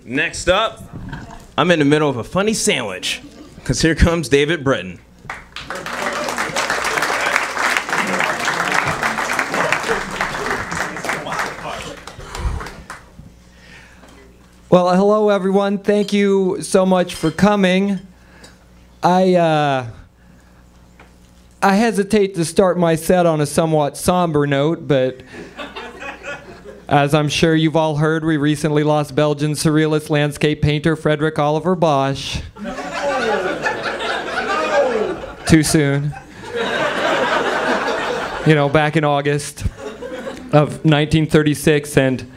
Next up, I'm in the middle of a funny sandwich, because here comes David Britton. Well, hello everyone. Thank you so much for coming. I hesitate to start my set on a somewhat somber note, but as I'm sure you've all heard, we recently lost Belgian surrealist landscape painter Frederick Oliver Bosch. Too soon. You know, back in August of 1936, and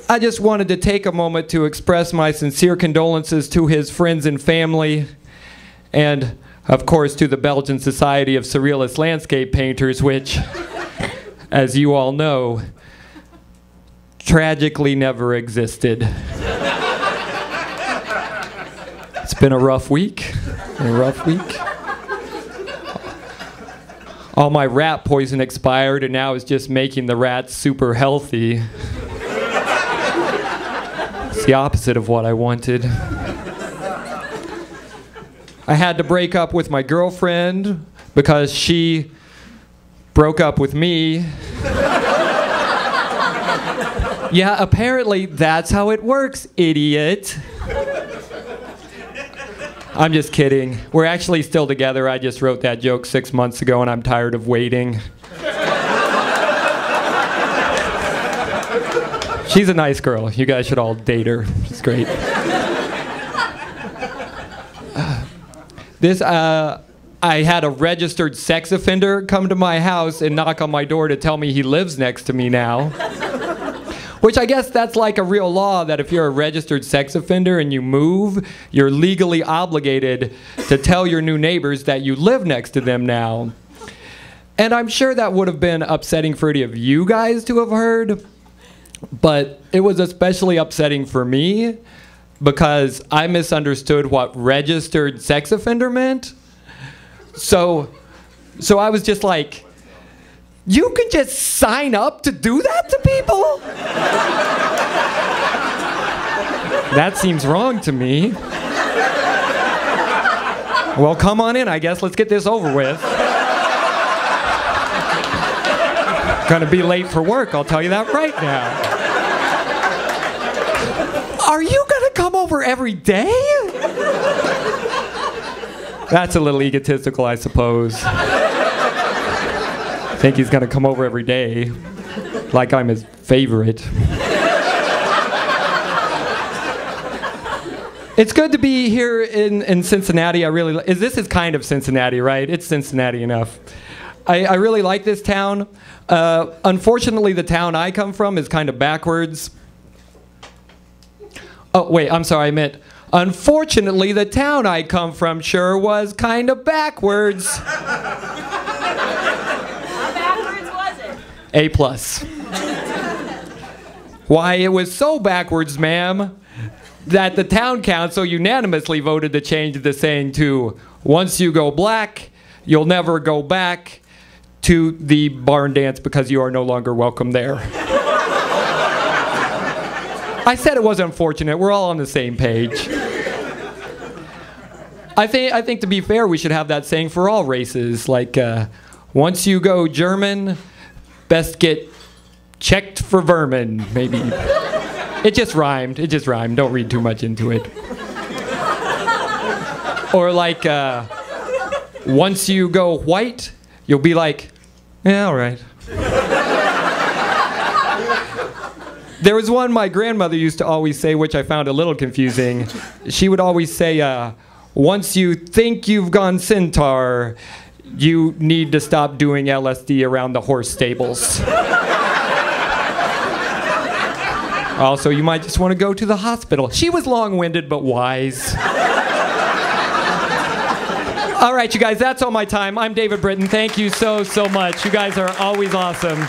I just wanted to take a moment to express my sincere condolences to his friends and family, and of course to the Belgian Society of Surrealist Landscape Painters, which, as you all know, tragically never existed. It's been a rough week. All my rat poison expired, and now it's just making the rats super healthy. It's the opposite of what I wanted. I had to break up with my girlfriend because she broke up with me. Yeah, apparently that's how it works, idiot. I'm just kidding. We're actually still together. I just wrote that joke 6 months ago and I'm tired of waiting. She's a nice girl. You guys should all date her. She's great. I had a registered sex offender come to my house and knock on my door to tell me he lives next to me now. Which I guess that's like a real law, that if you're a registered sex offender and you move, you're legally obligated to tell your new neighbors that you live next to them now. And I'm sure that would have been upsetting for any of you guys to have heard. But it was especially upsetting for me because I misunderstood what registered sex offender meant. So I was just like, you can just sign up to do that to people? That seems wrong to me. Well, come on in, I guess. Let's get this over with. Gonna be late for work, I'll tell you that right now. Are you gonna come over every day? That's a little egotistical, I suppose. I think he's gonna come over every day, like I'm his favorite. It's good to be here in Cincinnati. This is kind of Cincinnati, right? It's Cincinnati enough. I really like this town. Unfortunately, the town I come from is kind of backwards. Oh, wait, I'm sorry, I meant, unfortunately, the town I come from sure was kind of backwards. How backwards was it? A+. Why, it was so backwards, ma'am, that the town council unanimously voted to change the saying to, once you go black, you'll never go back to the barn dance because you are no longer welcome there. I said it was unfortunate. We're all on the same page. I think to be fair, we should have that saying for all races. Like, once you go German, best get checked for vermin, maybe. It just rhymed. Don't read too much into it. Or like, once you go white, you'll be like, yeah, all right. There was one my grandmother used to always say, which I found a little confusing. She would always say, once you think you've gone Centaur, you need to stop doing LSD around the horse stables. Also, you might just want to go to the hospital. She was long-winded but wise. All right, you guys, that's all my time. I'm David Britton. Thank you so much. You guys are always awesome.